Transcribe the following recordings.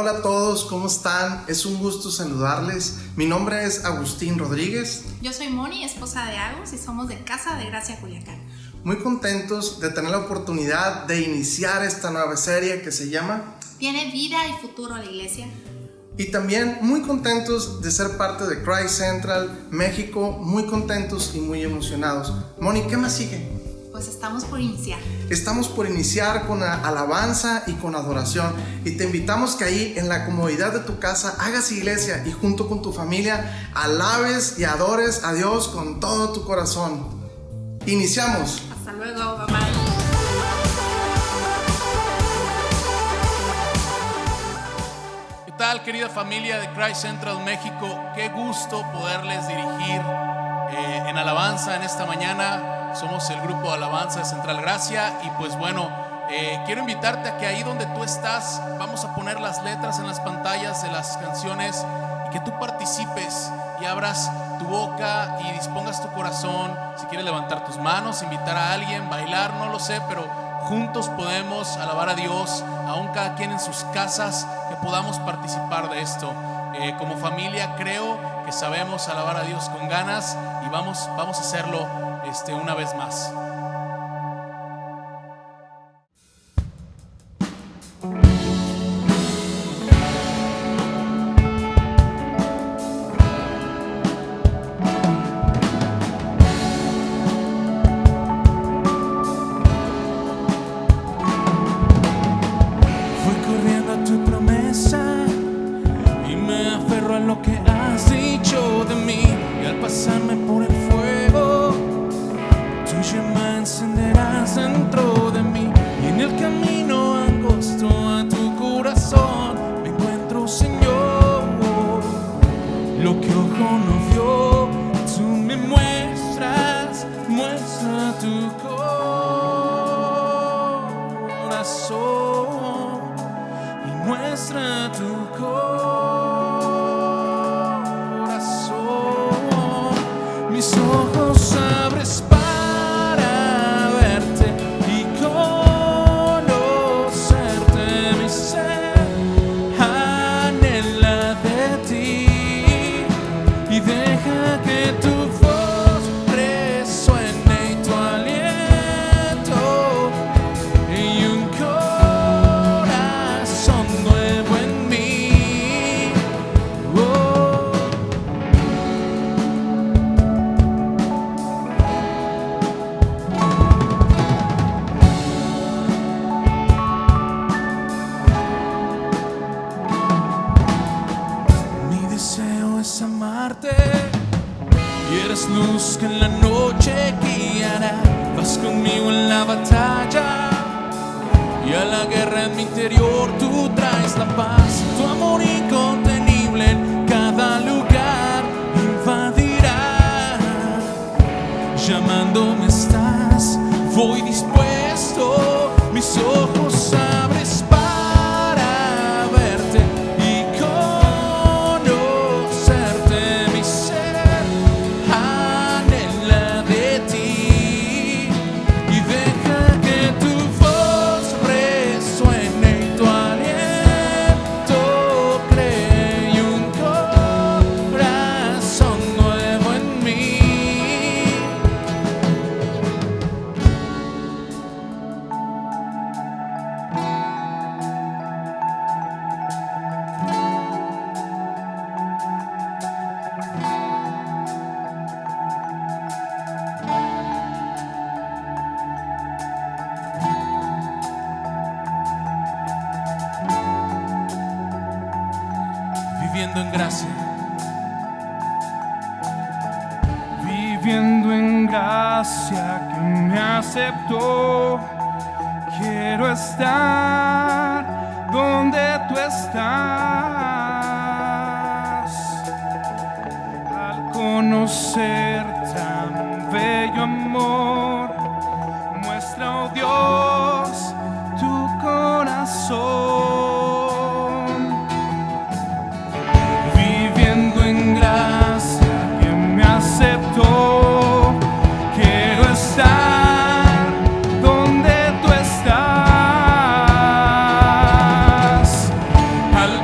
Hola a todos, ¿cómo están? Es un gusto saludarles. Mi nombre es Agustín Rodríguez. Yo soy Moni, esposa de Agus, y somos de Casa de Gracia, Culiacán. Muy contentos de tener la oportunidad de iniciar esta nueva serie que se llama Tiene vida y futuro la iglesia. Y también muy contentos de ser parte de Christ Central México, muy contentos y muy emocionados. Moni, ¿qué más sigue? Pues estamos por iniciar. Estamos por iniciar con alabanza y con adoración, y te invitamos que ahí en la comodidad de tu casa hagas iglesia y junto con tu familia alabes y adores a Dios con todo tu corazón. Iniciamos. Hasta luego, bye. ¿Qué tal, querida familia de Christ Central México? Qué gusto poderles dirigir en alabanza en esta mañana. Somos el grupo de alabanza de Central Gracia y pues bueno, quiero invitarte a que ahí donde tú estás vamos a poner las letras en las pantallas de las canciones y que tú participes y abras tu boca y dispongas tu corazón. Si quieres levantar tus manos, invitar a alguien, bailar, no lo sé, pero juntos podemos alabar a Dios, aún cada quien en sus casas, que podamos participar de esto. Como familia creo que sabemos alabar a Dios con ganas y vamos a hacerlo una vez más. Luz que en la noche guiará, vas conmigo en la batalla y a la guerra en mi interior tú traes la paz. Tu amor incontenible en cada lugar invadirá. Llamándome estás, voy dispuesto, mis ojos abres para verte y conocerte. Mi ser viviendo en gracia. Viviendo en gracia que me aceptó. Quiero estar donde tú estás. Al conocer tan bello amor, muestra, oh Dios, tu corazón. En gracia que me aceptó, quiero estar donde tú estás. Al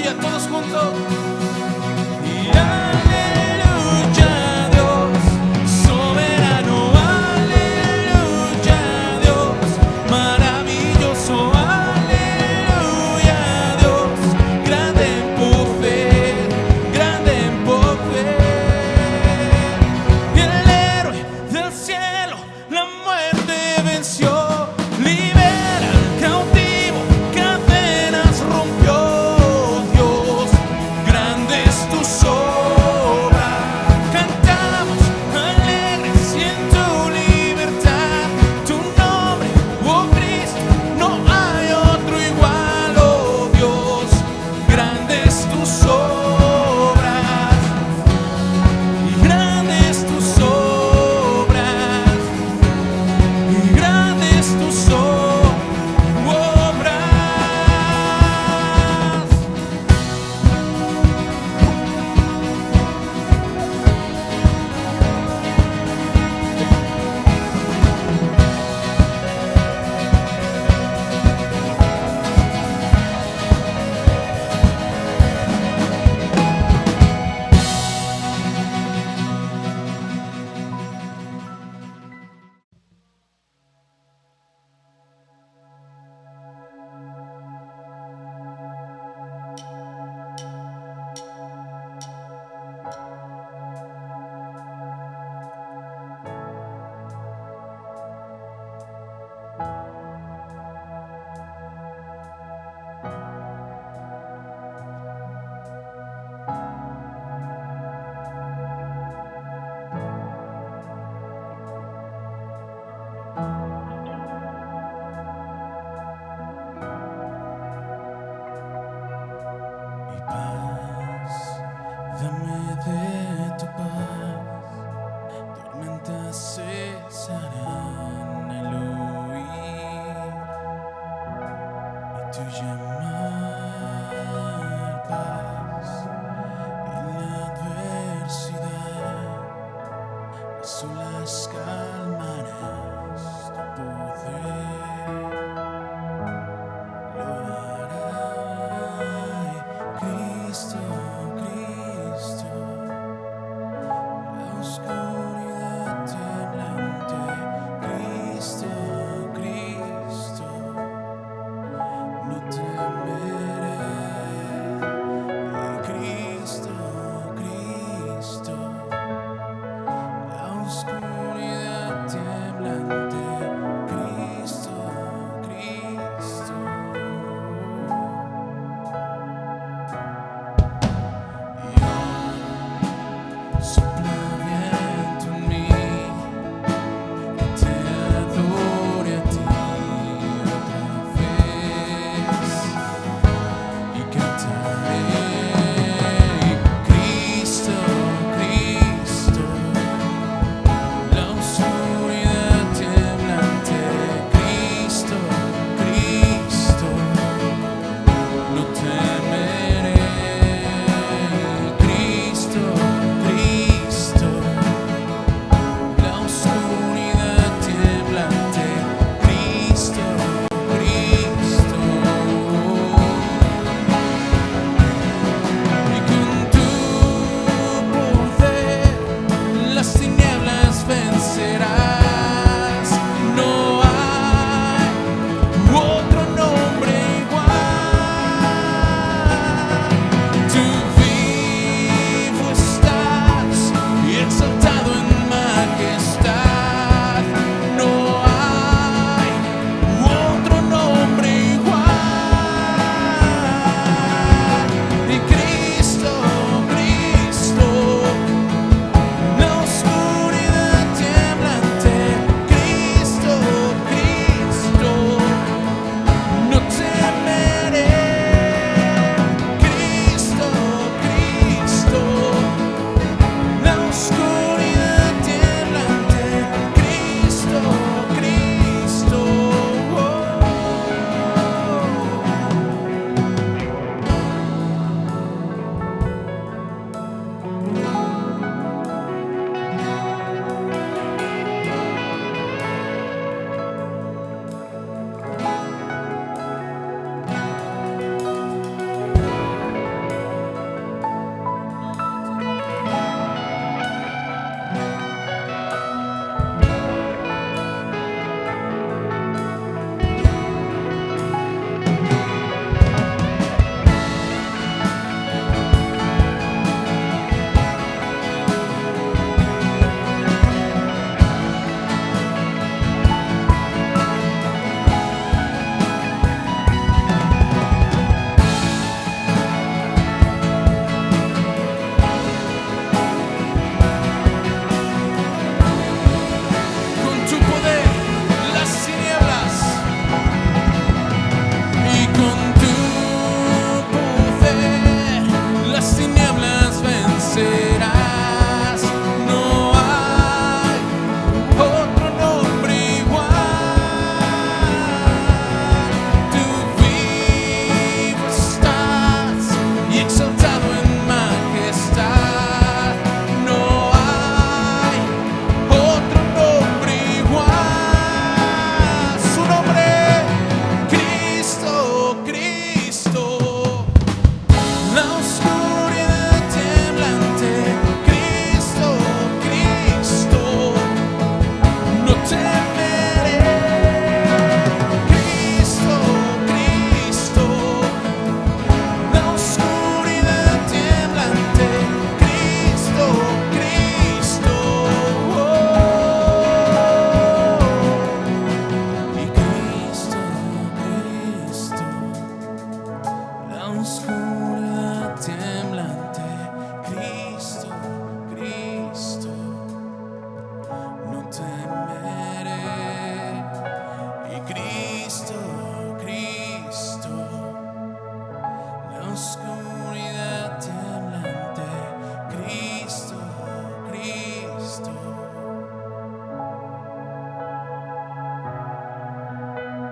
aleluya, todos juntos. Y aleluya, Dios, soberano, aleluya, Dios, maravilloso, aleluya, Dios, grande en poder, grande en poder. Y el héroe del cielo la muerte venció, libera al cautivo, cadenas rompió. Dios, grande es tu obras, cantamos alegres y en tu libertad, tu nombre, oh Cristo, no hay otro igual, oh Dios, grandes tus obras, y grandes tus obras, y grandes tus obras. Y paz, dame de tu paz, tormentas cesarán al oír y tu llamar paz en la adversidad, las olas calmarás, tu poder lo hará. Cristo, Cristo, la oscuridad temblante. Cristo, Cristo, no te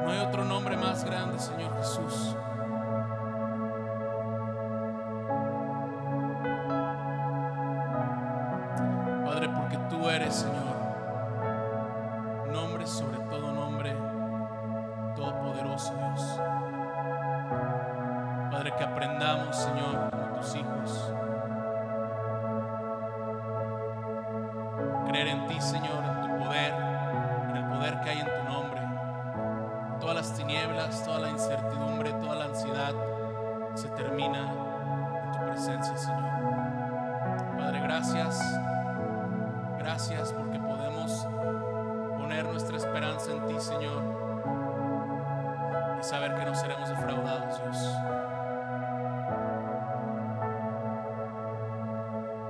No hay otro nombre más grande, Señor Jesús. Padre, porque tú eres, Señor, nombre sobre todo nombre, todopoderoso Dios. Padre, que aprendamos, Señor, como tus hijos, creer en ti, Señor, en tu poder, en el poder que hay en tu nombre. Todas las tinieblas, toda la incertidumbre, toda la ansiedad se termina en tu presencia, Señor. Padre, gracias. Gracias porque podemos poner nuestra esperanza en ti, Señor, y saber que no seremos defraudados, Dios.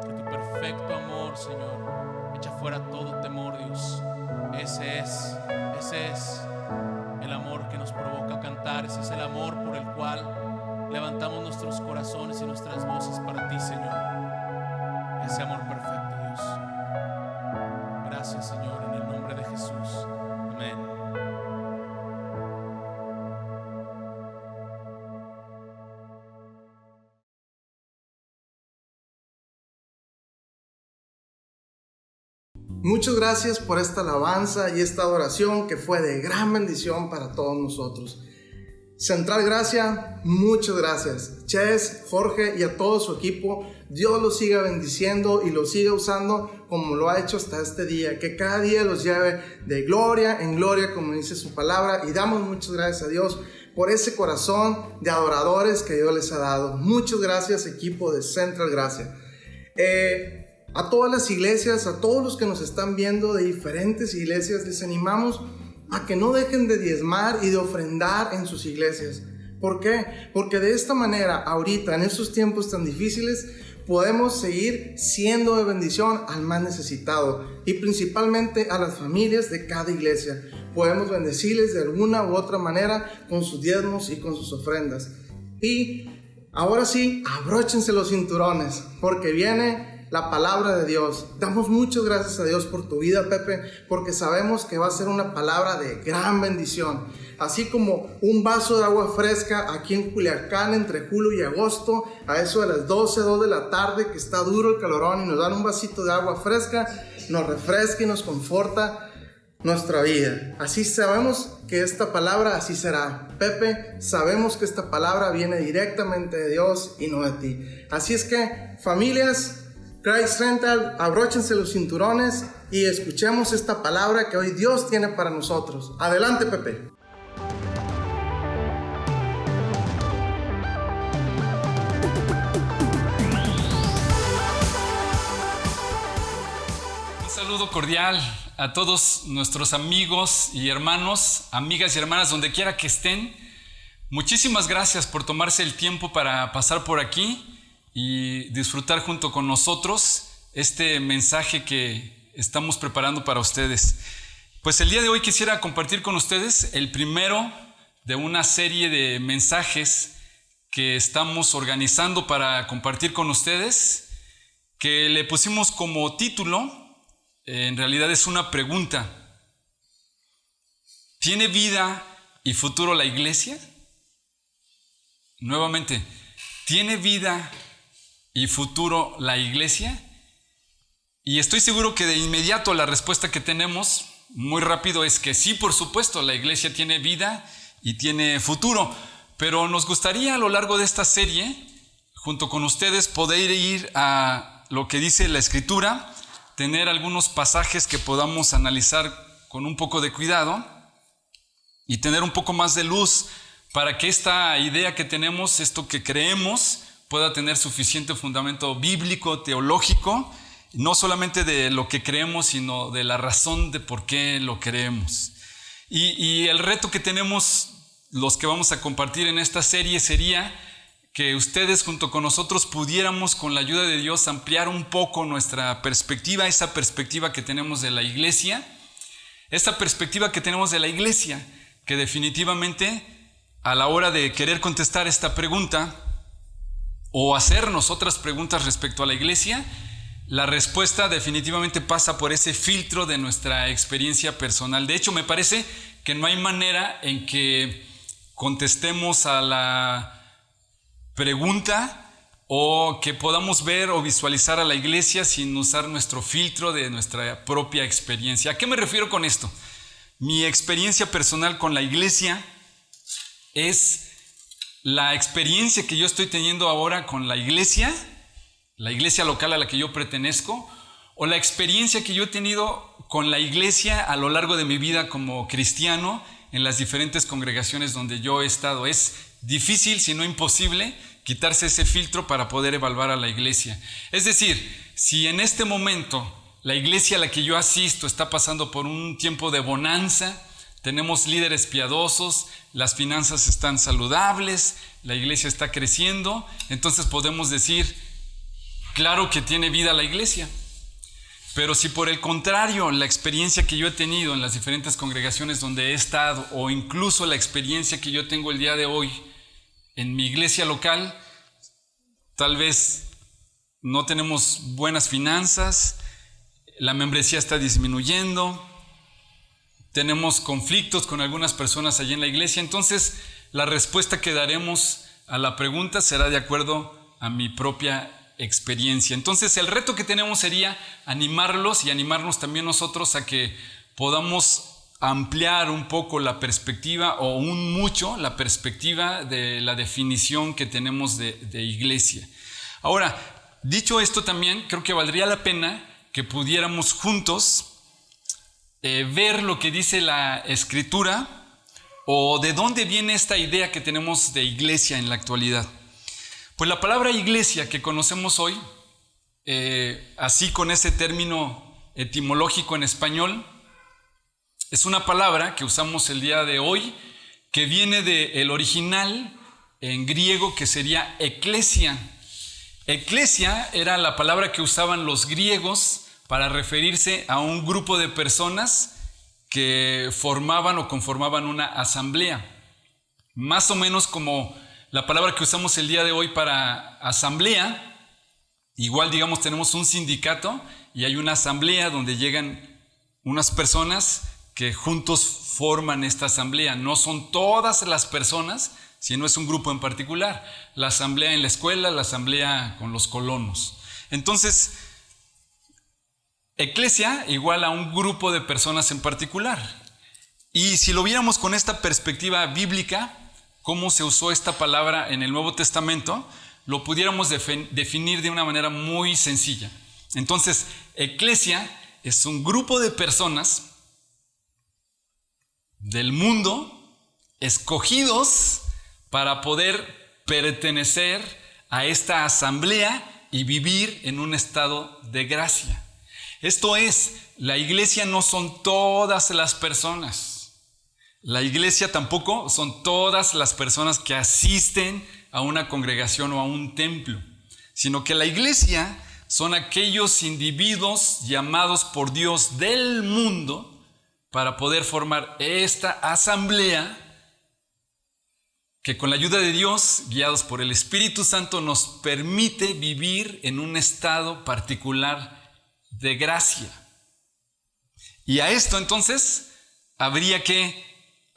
Que tu perfecto amor, Señor, echa fuera todo temor, Dios. Ese es el amor que nos provoca cantar. Ese es el amor por el cual levantamos nuestros corazones y nuestras voces para ti, Señor. Ese amor perfecto, Dios. Gracias, Señor, en el nombre de Jesús. Amén. Muchas gracias por esta alabanza y esta adoración que fue de gran bendición para todos nosotros. Central Gracia, muchas gracias. Ches, Jorge y a todo su equipo, Dios los siga bendiciendo y los siga usando como lo ha hecho hasta este día. Que cada día los lleve de gloria en gloria, como dice su palabra. Y damos muchas gracias a Dios por ese corazón de adoradores que Dios les ha dado. Muchas gracias, equipo de Central Gracia. A todas las iglesias, a todos los que nos están viendo de diferentes iglesias, les animamos a que no dejen de diezmar y de ofrendar en sus iglesias. ¿Por qué? Porque de esta manera, ahorita, en estos tiempos tan difíciles, podemos seguir siendo de bendición al más necesitado y principalmente a las familias de cada iglesia. Podemos bendecirles de alguna u otra manera con sus diezmos y con sus ofrendas. Y ahora sí, abróchense los cinturones, porque viene la palabra de Dios. Damos muchas gracias a Dios por tu vida, Pepe, porque sabemos que va a ser una palabra de gran bendición. Así como un vaso de agua fresca aquí en Culiacán entre julio y agosto, a eso de las 2 de la tarde, que está duro el calorón, y nos dan un vasito de agua fresca, nos refresca y nos conforta nuestra vida. Así sabemos que esta palabra así será. Pepe, sabemos que esta palabra viene directamente de Dios y no de ti. Así es que, familias, Christ Central, abróchense los cinturones y escuchemos esta palabra que hoy Dios tiene para nosotros. Adelante, Pepe. Un saludo cordial a todos nuestros amigos y hermanos, amigas y hermanas, donde quiera que estén. Muchísimas gracias por tomarse el tiempo para pasar por aquí y disfrutar junto con nosotros este mensaje que estamos preparando para ustedes. Pues el día de hoy quisiera compartir con ustedes el primero de una serie de mensajes que estamos organizando para compartir con ustedes, que le pusimos como título, en realidad es una pregunta: ¿tiene vida y futuro la iglesia? Nuevamente, ¿tiene vida y futuro la iglesia? Y estoy seguro que de inmediato la respuesta que tenemos muy rápido es que sí, por supuesto, la iglesia tiene vida y tiene futuro. Pero nos gustaría a lo largo de esta serie, junto con ustedes, poder ir a lo que dice la Escritura, tener algunos pasajes que podamos analizar con un poco de cuidado y tener un poco más de luz para que esta idea que tenemos, esto que creemos, pueda tener suficiente fundamento bíblico, teológico, no solamente de lo que creemos, sino de la razón de por qué lo creemos. Y el reto que tenemos, los que vamos a compartir en esta serie, sería que ustedes junto con nosotros pudiéramos, con la ayuda de Dios, ampliar un poco nuestra perspectiva, esa perspectiva que tenemos de la iglesia, esta perspectiva que tenemos de la iglesia, que definitivamente a la hora de querer contestar esta pregunta o hacernos otras preguntas respecto a la iglesia, la respuesta definitivamente pasa por ese filtro de nuestra experiencia personal. De hecho, me parece que no hay manera en que contestemos a la pregunta o que podamos ver o visualizar a la iglesia sin usar nuestro filtro de nuestra propia experiencia. ¿A qué me refiero con esto? Mi experiencia personal con la iglesia es la experiencia que yo estoy teniendo ahora con la iglesia local a la que yo pertenezco, o la experiencia que yo he tenido con la iglesia a lo largo de mi vida como cristiano en las diferentes congregaciones donde yo he estado. Es difícil, si no imposible, quitarse ese filtro para poder evaluar a la iglesia. Es decir, si en este momento la iglesia a la que yo asisto está pasando por un tiempo de bonanza, tenemos líderes piadosos, las finanzas están saludables, la iglesia está creciendo, entonces podemos decir, claro que tiene vida la iglesia. Pero si por el contrario, la experiencia que yo he tenido en las diferentes congregaciones donde he estado, o incluso la experiencia que yo tengo el día de hoy en mi iglesia local, tal vez no tenemos buenas finanzas, la membresía está disminuyendo, tenemos conflictos con algunas personas allí en la iglesia, entonces la respuesta que daremos a la pregunta será de acuerdo a mi propia experiencia. Entonces el reto que tenemos sería animarlos y animarnos también nosotros a que podamos ampliar un poco la perspectiva o un mucho la perspectiva de la definición que tenemos de iglesia. Ahora, dicho esto también, creo que valdría la pena que pudiéramos juntos ver lo que dice la Escritura o de dónde viene esta idea que tenemos de iglesia en la actualidad. Pues la palabra iglesia que conocemos hoy, así con ese término etimológico en español, es una palabra que usamos el día de hoy que viene del original en griego que sería eclesia. Eclesia era la palabra que usaban los griegos para referirse a un grupo de personas que formaban o conformaban una asamblea. Más o menos como la palabra que usamos el día de hoy para asamblea, igual digamos tenemos un sindicato y hay una asamblea donde llegan unas personas que juntos forman esta asamblea. No son todas las personas, sino es un grupo en particular. La asamblea en la escuela, la asamblea con los colonos. Entonces, eclesia igual a un grupo de personas en particular. Y si lo viéramos con esta perspectiva bíblica, cómo se usó esta palabra en el Nuevo Testamento, lo pudiéramos definir de una manera muy sencilla. Entonces, eclesia es un grupo de personas del mundo escogidos para poder pertenecer a esta asamblea y vivir en un estado de gracia. Esto es, la iglesia no son todas las personas. La iglesia tampoco son todas las personas que asisten a una congregación o a un templo, sino que la iglesia son aquellos individuos llamados por Dios del mundo para poder formar esta asamblea que con la ayuda de Dios, guiados por el Espíritu Santo, nos permite vivir en un estado particular de gracia. Y a esto entonces habría que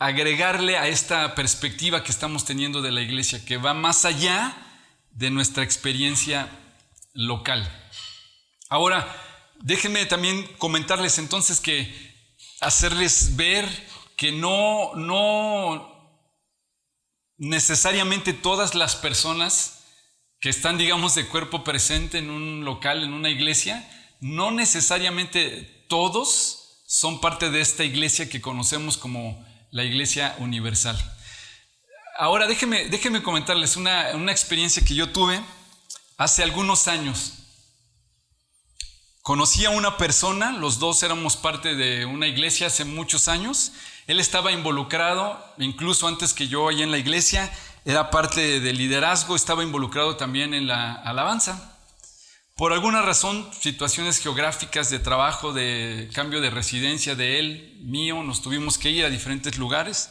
agregarle a esta perspectiva que estamos teniendo de la iglesia, que va más allá de nuestra experiencia local. Ahora, déjenme también comentarles entonces que hacerles ver que no necesariamente todas las personas que están, digamos, de cuerpo presente en un local, en una iglesia, no necesariamente todos son parte de esta iglesia que conocemos como la iglesia universal. Ahora déjenme comentarles una experiencia que yo tuve hace algunos años. Conocí a una persona, los dos éramos parte de una iglesia hace muchos años. Él estaba involucrado, incluso antes que yo allá en la iglesia, era parte del liderazgo, estaba involucrado también en la alabanza. Por alguna razón, situaciones geográficas de trabajo, de cambio de residencia de él, mío, nos tuvimos que ir a diferentes lugares.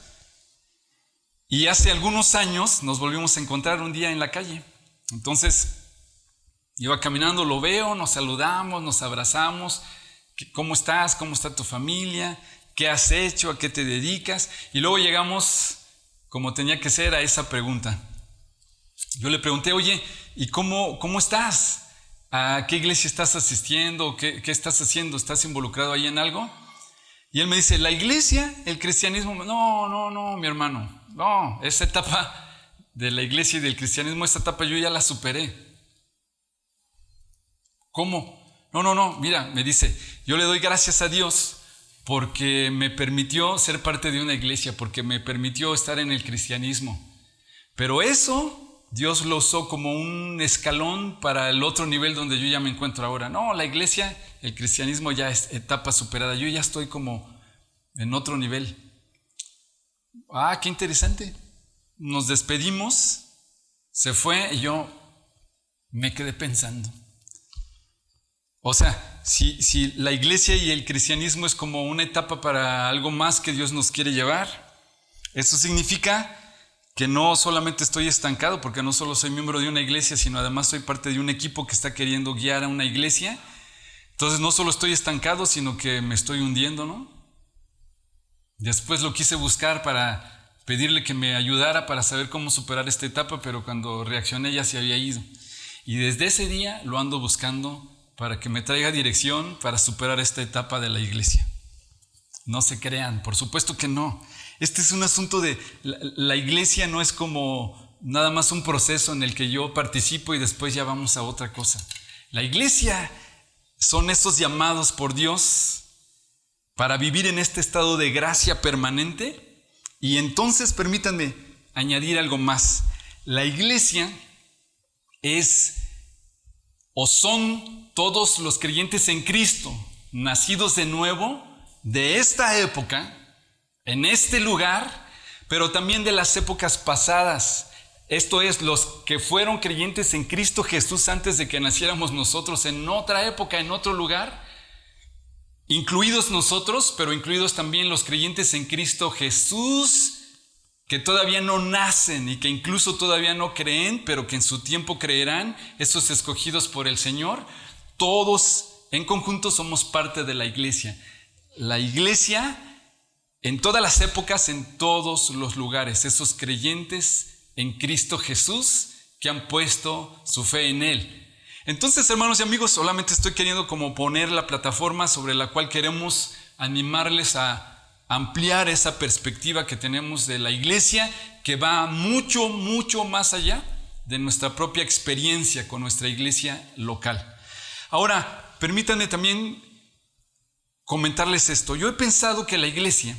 Y hace algunos años nos volvimos a encontrar un día en la calle. Entonces, iba caminando, lo veo, nos saludamos, nos abrazamos. ¿Cómo estás? ¿Cómo está tu familia? ¿Qué has hecho? ¿A qué te dedicas? Y luego llegamos, como tenía que ser, a esa pregunta. Yo le pregunté, oye, ¿y cómo estás? ¿A qué iglesia estás asistiendo? ¿Qué estás haciendo? ¿Estás involucrado ahí en algo? Y él me dice, la iglesia, el cristianismo, no, mi hermano, no, esa etapa de la iglesia y del cristianismo, esa etapa yo ya la superé. ¿Cómo? No, mira, me dice, yo le doy gracias a Dios porque me permitió ser parte de una iglesia, porque me permitió estar en el cristianismo. Pero eso Dios lo usó como un escalón para el otro nivel donde yo ya me encuentro ahora. No, la iglesia, el cristianismo ya es etapa superada. Yo ya estoy como en otro nivel. Ah, qué interesante. Nos despedimos, se fue y yo me quedé pensando. O sea, si la iglesia y el cristianismo es como una etapa para algo más que Dios nos quiere llevar, eso significa que no solamente estoy estancado, porque no solo soy miembro de una iglesia, sino además soy parte de un equipo que está queriendo guiar a una iglesia. Entonces no solo estoy estancado, sino que me estoy hundiendo, ¿no? Después lo quise buscar para pedirle que me ayudara para saber cómo superar esta etapa, pero cuando reaccioné ya se había ido. Y desde ese día lo ando buscando para que me traiga dirección para superar esta etapa de la iglesia. No se crean, por supuesto que no. Este es un asunto de la iglesia no es como nada más un proceso en el que yo participo y después ya vamos a otra cosa. La iglesia son esos llamados por Dios para vivir en este estado de gracia permanente. Y entonces permítanme añadir algo más. La iglesia es o son todos los creyentes en Cristo, nacidos de nuevo, de esta época, en este lugar, pero también de las épocas pasadas. Esto es, los que fueron creyentes en Cristo Jesús antes de que naciéramos nosotros, en otra época, en otro lugar, incluidos nosotros, pero incluidos también los creyentes en Cristo Jesús, que todavía no nacen y que incluso todavía no creen, pero que en su tiempo creerán, esos escogidos por el Señor. Todos en conjunto somos parte de la iglesia. La iglesia en todas las épocas, en todos los lugares, esos creyentes en Cristo Jesús que han puesto su fe en Él. Entonces, hermanos y amigos, solamente estoy queriendo como poner la plataforma sobre la cual queremos animarles a ampliar esa perspectiva que tenemos de la iglesia, que va mucho, mucho más allá de nuestra propia experiencia con nuestra iglesia local. Ahora, permítanme también comentarles esto. Yo he pensado que la iglesia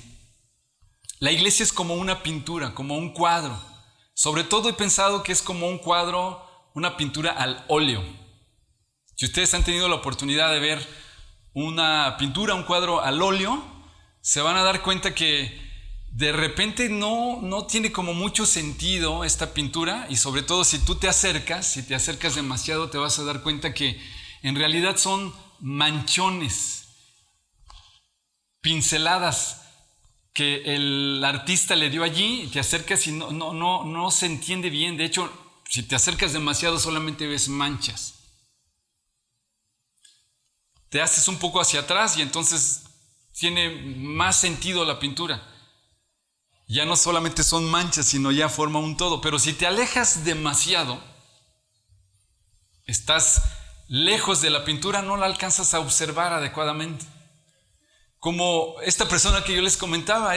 es como una pintura, como un cuadro. Sobre todo he pensado que es como un cuadro, una pintura al óleo. Si ustedes han tenido la oportunidad de ver una pintura, un cuadro al óleo, se van a dar cuenta que de repente no tiene como mucho sentido esta pintura, y sobre todo si tú te acercas demasiado, te vas a dar cuenta que en realidad son manchones, pinceladas que el artista le dio allí. Te acercas y no se entiende bien. De hecho, si te acercas demasiado solamente ves manchas. Te haces un poco hacia atrás y entonces tiene más sentido la pintura. Ya no solamente son manchas, sino ya forma un todo. Pero si te alejas demasiado, estás lejos de la pintura, no la alcanzas a observar adecuadamente. Como esta persona que yo les comentaba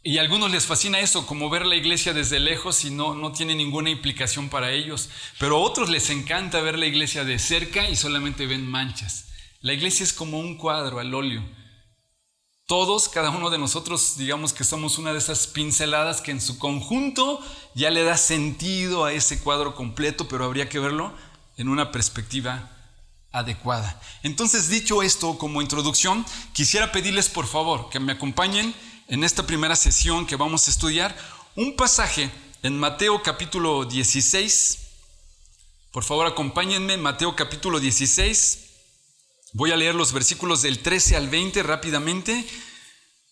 y a algunos les fascina eso, como ver la iglesia desde lejos y no tiene ninguna implicación para ellos. Pero a otros les encanta ver la iglesia de cerca y solamente ven manchas. La iglesia es como un cuadro al óleo. Todos, cada uno de nosotros, digamos que somos una de esas pinceladas que en su conjunto ya le da sentido a ese cuadro completo, pero habría que verlo en una perspectiva adecuada. Entonces, dicho esto como introducción, quisiera pedirles por favor que me acompañen en esta primera sesión que vamos a estudiar un pasaje en Mateo capítulo 16. Por favor, acompáñenme, Mateo capítulo 16. Voy a leer los versículos del 13 al 20 rápidamente.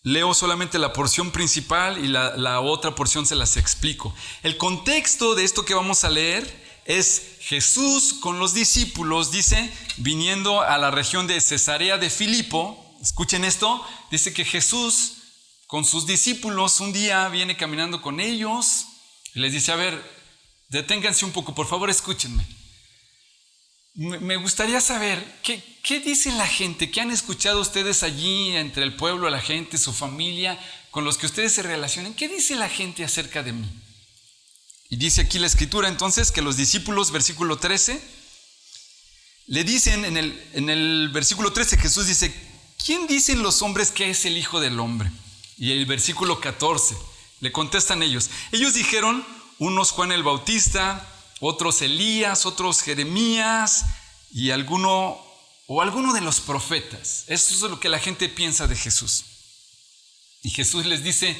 Leo solamente la porción principal y la otra porción se las explico. El contexto de esto que vamos a leer es Jesús con los discípulos, dice, viniendo a la región de Cesarea de Filipo, Escuchen esto, dice que Jesús con sus discípulos un día viene caminando con ellos y les dice, a ver, deténganse un poco, por favor, escúchenme. Me gustaría saber, ¿qué dice la gente? ¿Qué han escuchado ustedes allí entre el pueblo, la gente, su familia, con los que ustedes se relacionan? ¿Qué dice la gente acerca de mí? Y dice aquí la escritura entonces que los discípulos, versículo 13, le dicen en el versículo 13, Jesús dice, ¿quién dicen los hombres que es el Hijo del Hombre? Y el versículo 14, le contestan ellos. Ellos dijeron, unos Juan el Bautista, otros Elías, otros Jeremías y alguno de los profetas. Eso es lo que la gente piensa de Jesús. Y Jesús les dice,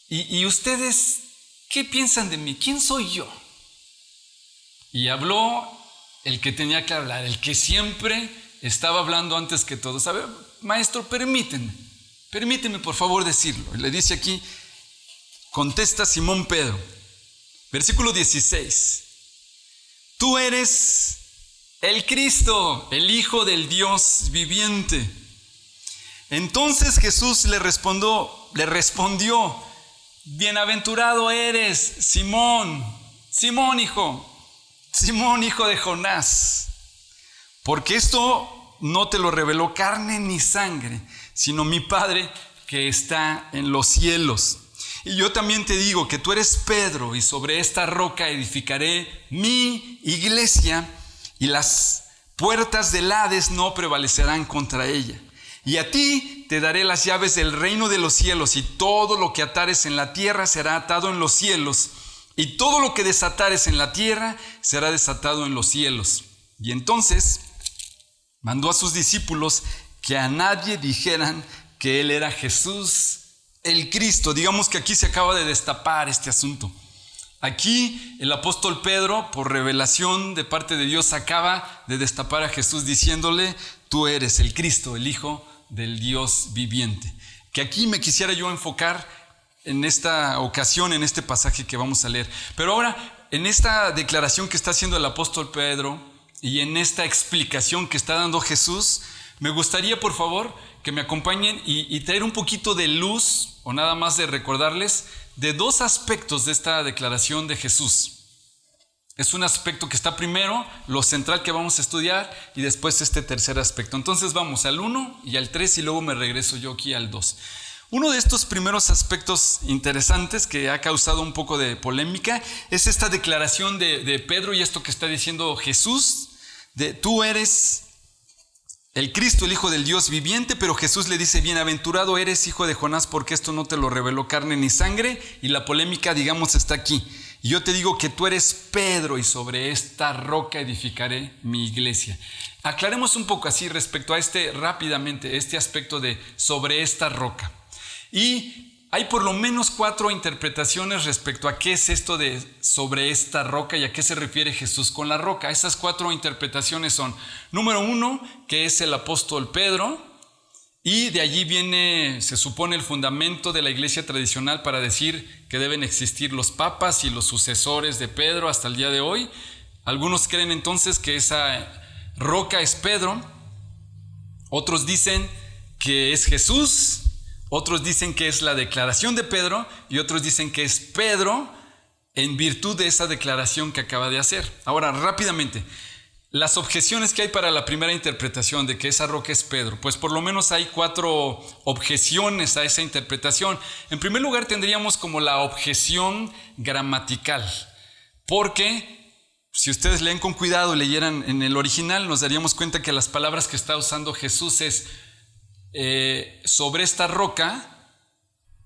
¿y ustedes qué piensan de mí? ¿Quién soy yo? Y habló el que tenía que hablar, el que siempre estaba hablando antes que todos. A ver, maestro, permíteme por favor decirlo. Y le dice aquí, contesta Simón Pedro, versículo 16, tú eres el Cristo, el Hijo del Dios viviente. Entonces Jesús le respondió, bienaventurado eres, Simón, hijo de Jonás, porque esto no te lo reveló carne ni sangre, sino mi Padre que está en los cielos. Y yo también te digo que tú eres Pedro, y sobre esta roca edificaré mi iglesia, y las puertas del Hades no prevalecerán contra ella. Y a ti te daré las llaves del reino de los cielos, y todo lo que atares en la tierra será atado en los cielos, y todo lo que desatares en la tierra será desatado en los cielos. Y entonces mandó a sus discípulos que a nadie dijeran que él era Jesús el Cristo. Digamos que aquí se acaba de destapar este asunto. Aquí el apóstol Pedro, por revelación de parte de Dios, acaba de destapar a Jesús diciéndole, tú eres el Cristo, el Hijo del Dios viviente. Que aquí me quisiera yo enfocar en esta ocasión, en este pasaje que vamos a leer. Pero ahora, en esta declaración que está haciendo el apóstol Pedro y en esta explicación que está dando Jesús, me gustaría, por favor, que me acompañen y traer un poquito de luz, o nada más de recordarles, de dos aspectos de esta declaración de Jesús. Es un aspecto que está primero, lo central que vamos a estudiar, y después este tercer aspecto. Entonces vamos al 1 y al 3 y luego me regreso yo aquí al 2. Uno de estos primeros aspectos interesantes que ha causado un poco de polémica es esta declaración de Pedro y esto que está diciendo Jesús, de tú eres el Cristo, el Hijo del Dios viviente, pero Jesús le dice, bienaventurado eres, hijo de Jonás, porque esto no te lo reveló carne ni sangre, y la polémica, digamos, está aquí. Y yo te digo que tú eres Pedro, y sobre esta roca edificaré mi iglesia. Aclaremos un poco así respecto a rápidamente, este aspecto de sobre esta roca. Y hay por lo menos 4 interpretaciones respecto a qué es esto de sobre esta roca y a qué se refiere Jesús con la roca. Esas 4 interpretaciones son, número 1, que es el apóstol Pedro, y de allí viene, se supone, el fundamento de la iglesia tradicional para decir que deben existir los papas y los sucesores de Pedro hasta el día de hoy. Algunos creen entonces que esa roca es Pedro, otros dicen que es Jesús, otros dicen que es la declaración de Pedro y otros dicen que es Pedro en virtud de esa declaración que acaba de hacer. Ahora, rápidamente, las objeciones que hay para la primera interpretación de que esa roca es Pedro, pues por lo menos hay 4 objeciones a esa interpretación. En primer lugar, tendríamos como la objeción gramatical, porque si ustedes leen con cuidado, leyeran en el original, nos daríamos cuenta que las palabras que está usando Jesús es sobre esta roca,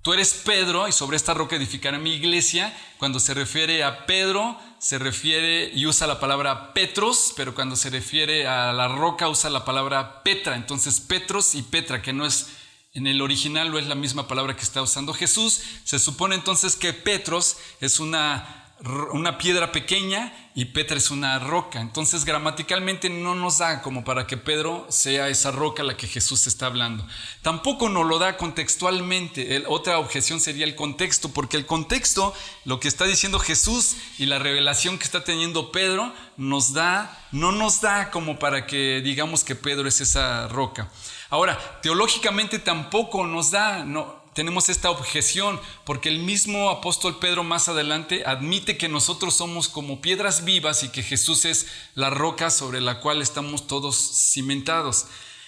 tú eres Pedro, y sobre esta roca edificaré mi iglesia. Cuando se refiere a Pedro, se refiere y usa la palabra Petros, pero cuando se refiere a la roca usa la palabra Petra. Entonces Petros y Petra, que no es en el original, no es la misma palabra que está usando Jesús. Se supone entonces que Petros es una piedra pequeña y Petra es una roca. Entonces gramaticalmente no nos da como para que Pedro sea esa roca a la que Jesús está hablando. Tampoco nos lo da contextualmente. Otra objeción sería el contexto, porque el contexto, lo que está diciendo Jesús y la revelación que está teniendo Pedro, no nos da como para que digamos que Pedro es esa roca. Ahora, teológicamente tampoco nos da, tenemos esta objeción, porque el mismo apóstol Pedro más adelante admite que nosotros somos como piedras vivas y que Jesús es la roca sobre la cual estamos todos cimentados.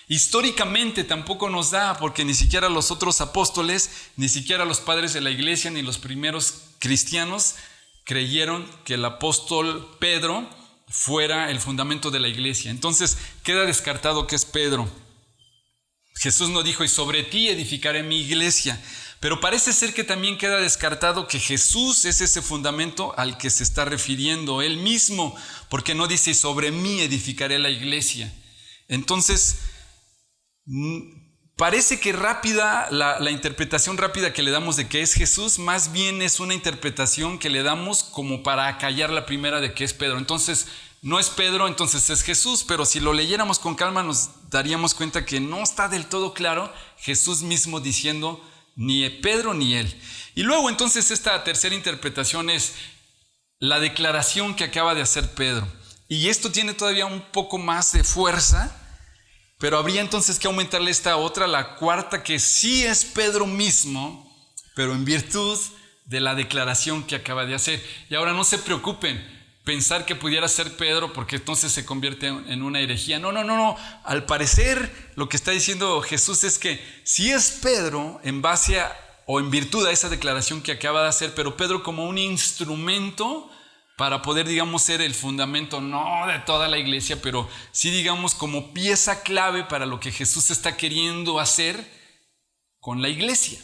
Históricamente tampoco nos da, porque ni siquiera los otros apóstoles, ni siquiera los padres de la iglesia, ni los primeros cristianos creyeron que el apóstol Pedro fuera el fundamento de la iglesia. Entonces queda descartado que es Pedro. Jesús no dijo, y sobre ti edificaré mi iglesia. Pero parece ser que también queda descartado que Jesús es ese fundamento al que se está refiriendo él mismo, porque no dice, y sobre mí edificaré la iglesia. Entonces, parece que rápida, la interpretación rápida que le damos de que es Jesús, más bien es una interpretación que le damos como para acallar la primera de que es Pedro. Entonces, no es Pedro, entonces es Jesús, pero si lo leyéramos con calma nos daríamos cuenta que no está del todo claro Jesús mismo diciendo ni Pedro ni él. Y luego entonces esta tercera interpretación es la declaración que acaba de hacer Pedro. Y esto tiene todavía un poco más de fuerza, pero habría entonces que aumentarle esta otra, la cuarta, que sí es Pedro mismo, pero en virtud de la declaración que acaba de hacer. Y ahora no se preocupen pensar que pudiera ser Pedro, porque entonces se convierte en una herejía. No. Al parecer lo que está diciendo Jesús es que sí es Pedro en base a, o en virtud a esa declaración que acaba de hacer, pero Pedro como un instrumento para poder, digamos, ser el fundamento, no de toda la iglesia, pero sí, digamos, como pieza clave para lo que Jesús está queriendo hacer con la iglesia.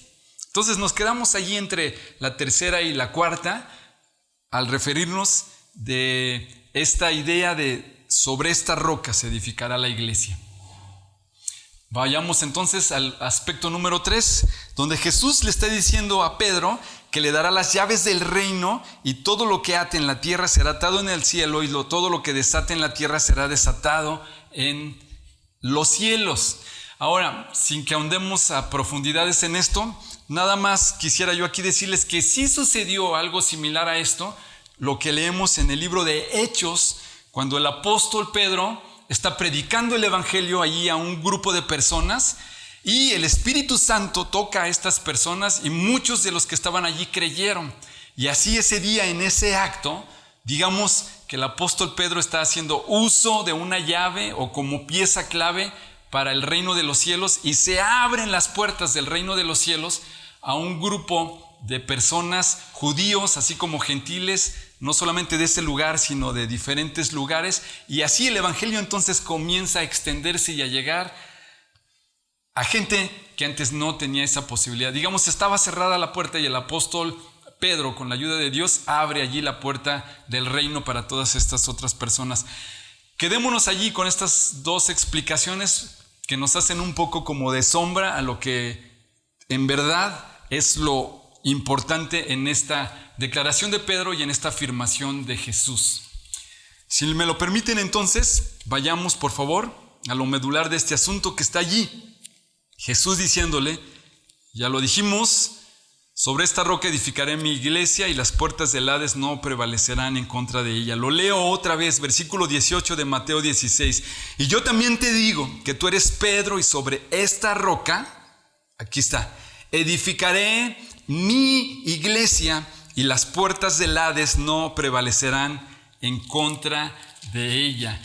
Entonces nos quedamos allí entre la tercera y la cuarta al referirnos de esta idea de sobre esta roca se edificará la iglesia. Vayamos entonces al aspecto número 3, donde Jesús le está diciendo a Pedro que le dará las llaves del reino, y todo lo que ate en la tierra será atado en el cielo, y todo lo que desate en la tierra será desatado en los cielos. Ahora, sin que ahondemos a profundidades en esto, nada más quisiera yo aquí decirles que sí sucedió algo similar a esto, lo que leemos en el libro de Hechos, cuando el apóstol Pedro está predicando el evangelio allí a un grupo de personas, y el Espíritu Santo toca a estas personas y muchos de los que estaban allí creyeron. Y así ese día, en ese acto, digamos que el apóstol Pedro está haciendo uso de una llave o como pieza clave para el reino de los cielos, y se abren las puertas del reino de los cielos a un grupo de personas, judíos así como gentiles, no solamente de ese lugar, sino de diferentes lugares. Y así el evangelio entonces comienza a extenderse y a llegar a gente que antes no tenía esa posibilidad. Digamos, estaba cerrada la puerta y el apóstol Pedro, con la ayuda de Dios, abre allí la puerta del reino para todas estas otras personas. Quedémonos allí con estas dos explicaciones que nos hacen un poco como de sombra a lo que en verdad es lo importante en esta declaración de Pedro y en esta afirmación de Jesús. Si me lo permiten, entonces vayamos por favor a lo medular de este asunto que está allí. Jesús diciéndole, ya lo dijimos, sobre esta roca edificaré mi iglesia y las puertas del Hades no prevalecerán en contra de ella. Lo leo otra vez, versículo 18 de Mateo 16. Y yo también te digo que tú eres Pedro, y sobre esta roca, aquí está, edificaré mi iglesia y las puertas del Hades no prevalecerán en contra de ella.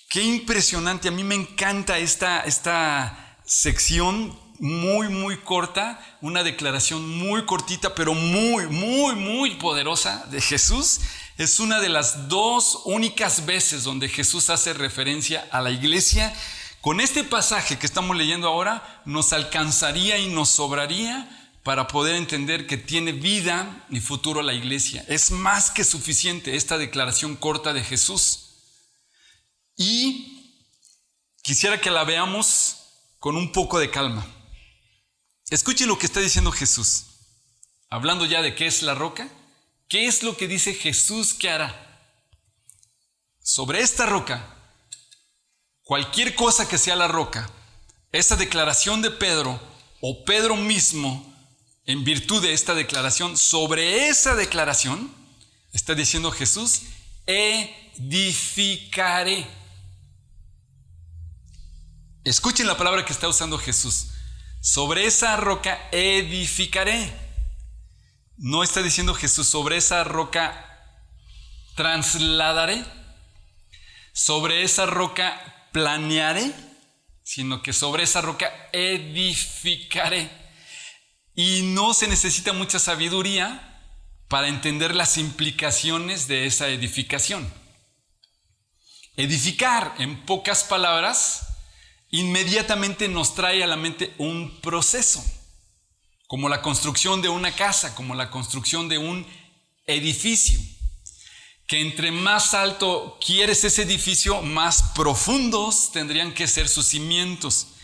Qué impresionante, a mí me encanta esta sección muy corta, una declaración muy cortita pero muy poderosa de Jesús. Es una de las dos únicas veces donde Jesús hace referencia a la iglesia. Con este pasaje que estamos leyendo ahora nos alcanzaría y nos sobraría para poder entender que tiene vida y futuro la iglesia. Es más que suficiente esta declaración corta de Jesús. Y quisiera que la veamos con un poco de calma. Escuchen lo que está diciendo Jesús. Hablando ya de qué es la roca, ¿Qué es lo que dice Jesús que hará? Sobre esta roca, cualquier cosa que sea la roca, esa declaración de Pedro o Pedro mismo, en virtud de esta declaración, sobre esa declaración, está diciendo Jesús, edificaré. Escuchen la palabra que está usando Jesús. Sobre esa roca edificaré. No está diciendo Jesús, sobre esa roca trasladaré. Sobre esa roca planearé, sino que sobre esa roca edificaré. Y no se necesita mucha sabiduría para entender las implicaciones de esa edificación. Edificar, en pocas palabras, inmediatamente nos trae a la mente un proceso, como la construcción de una casa, como la construcción de un edificio. Que entre más alto quieres ese edificio, más profundos tendrían que ser sus cimientos.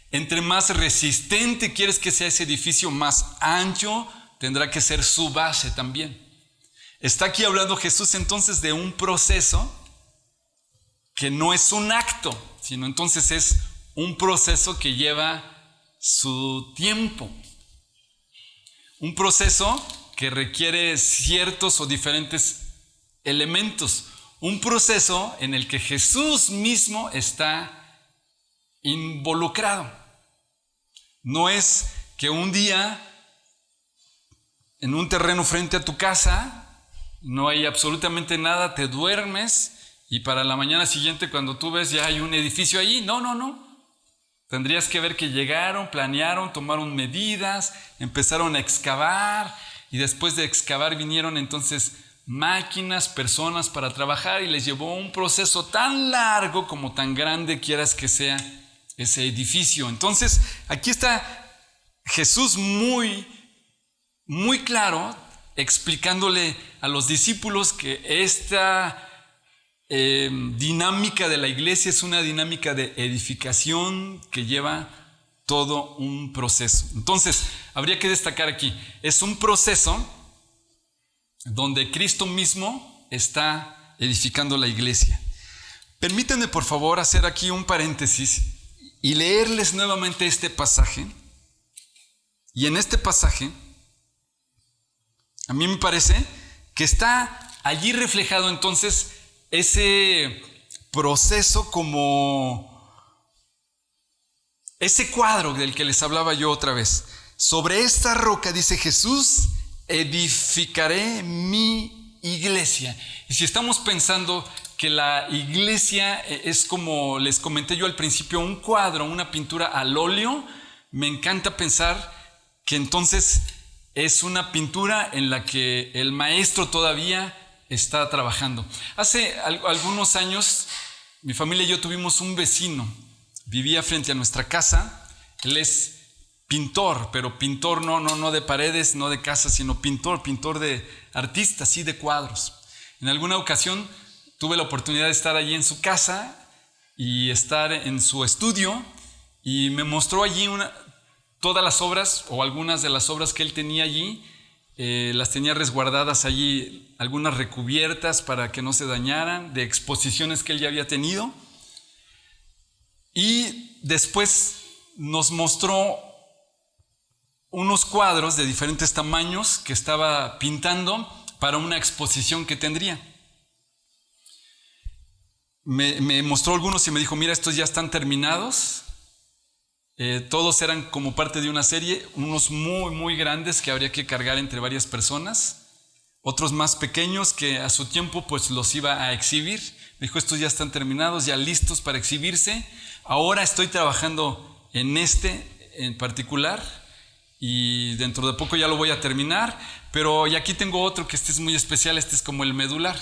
Entre más resistente quieres que sea ese edificio, más ancho tendrá que ser su base también. Está aquí hablando Jesús entonces de un proceso que no es un acto, sino entonces es un proceso que lleva su tiempo. Un proceso que requiere ciertos o diferentes elementos, un proceso en el que Jesús mismo está involucrado. No es que un día en un terreno frente a tu casa no hay absolutamente nada, te duermes y para la mañana siguiente cuando tú ves ya hay un edificio allí. No. Tendrías que ver que llegaron, planearon, tomaron medidas, empezaron a excavar y después de excavar vinieron entonces máquinas, personas para trabajar y les llevó un proceso tan largo como tan grande quieras que sea ese edificio. Entonces, aquí está Jesús muy claro explicándole a los discípulos que esta dinámica de la iglesia es una dinámica de edificación que lleva todo un proceso. Entonces, habría que destacar aquí, es un proceso donde Cristo mismo está edificando la iglesia. Permítanme por favor hacer aquí un paréntesis y leerles nuevamente este pasaje. Y en este pasaje, a mí me parece que está allí reflejado entonces ese proceso como ese cuadro del que les hablaba yo otra vez. Sobre esta roca, dice Jesús, edificaré mi iglesia. Y si estamos pensando que la iglesia es como les comenté yo al principio, un cuadro, una pintura al óleo, me encanta pensar que entonces es una pintura en la que el maestro todavía está trabajando. Hace algunos años, mi familia y yo tuvimos un vecino, vivía frente a nuestra casa. Él es pintor, pero pintor no de paredes, no de casas, sino pintor de artistas, sí, de cuadros. En alguna ocasión tuve la oportunidad de estar allí en su casa y estar en su estudio y me mostró allí todas las obras o algunas de las obras que él tenía allí. Las tenía resguardadas allí, algunas recubiertas para que no se dañaran, de exposiciones que él ya había tenido. Y después nos mostró unos cuadros de diferentes tamaños que estaba pintando para una exposición que tendría. Me mostró algunos y me dijo, mira, estos ya están terminados. Todos eran como parte de una serie, unos muy grandes que habría que cargar entre varias personas, otros más pequeños que a su tiempo pues los iba a exhibir. Me dijo, estos ya están terminados, ya listos para exhibirse. Ahora estoy trabajando en este en particular y dentro de poco ya lo voy a terminar, pero y aquí tengo otro que este es muy especial, este es como el medular.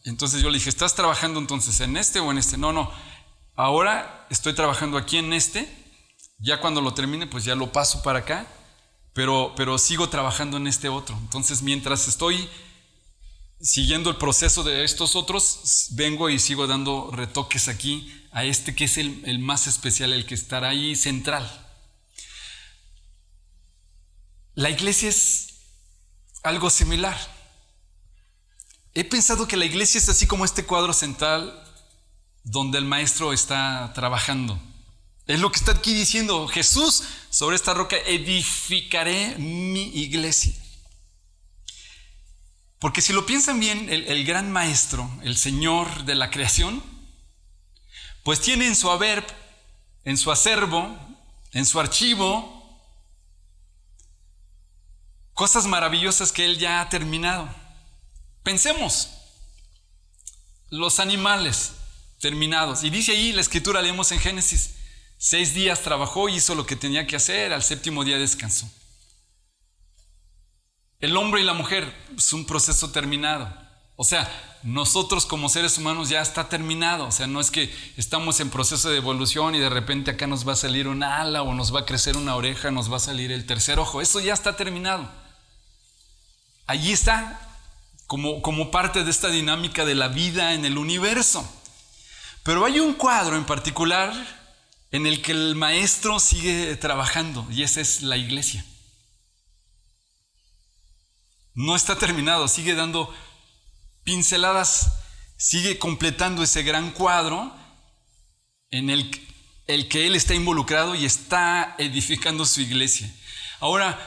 Entonces yo le dije, ¿estás trabajando entonces en este o en este? No, ahora estoy trabajando aquí en este. Ya cuando lo termine, pues ya lo paso para acá, pero sigo trabajando en este otro. Entonces, mientras estoy siguiendo el proceso de estos otros, vengo y sigo dando retoques aquí a este que es el más especial, el que estará ahí central. La iglesia es algo similar. He pensado que la iglesia es así como este cuadro central donde el maestro está trabajando. Es lo que está aquí diciendo Jesús: sobre esta roca edificaré mi iglesia. Porque si lo piensan bien, el gran maestro, el Señor de la creación, pues tiene en su haber, en su acervo, en su archivo, cosas maravillosas que Él ya ha terminado. Pensemos, los animales terminados. Y dice ahí la escritura, leemos en Génesis, 6 días trabajó y hizo lo que tenía que hacer, al 7º día descansó. El hombre y la mujer es un proceso terminado. O sea, nosotros como seres humanos ya está terminado. O sea, no es que estamos en proceso de evolución y de repente acá nos va a salir un ala o nos va a crecer una oreja, nos va a salir el tercer ojo. Eso ya está terminado. Allí está como parte de esta dinámica de la vida en el universo. Pero hay un cuadro en particular en el que el maestro sigue trabajando, y esa es la iglesia. No está terminado, sigue dando pinceladas, sigue completando ese gran cuadro en el que Él está involucrado y está edificando su iglesia. Ahora,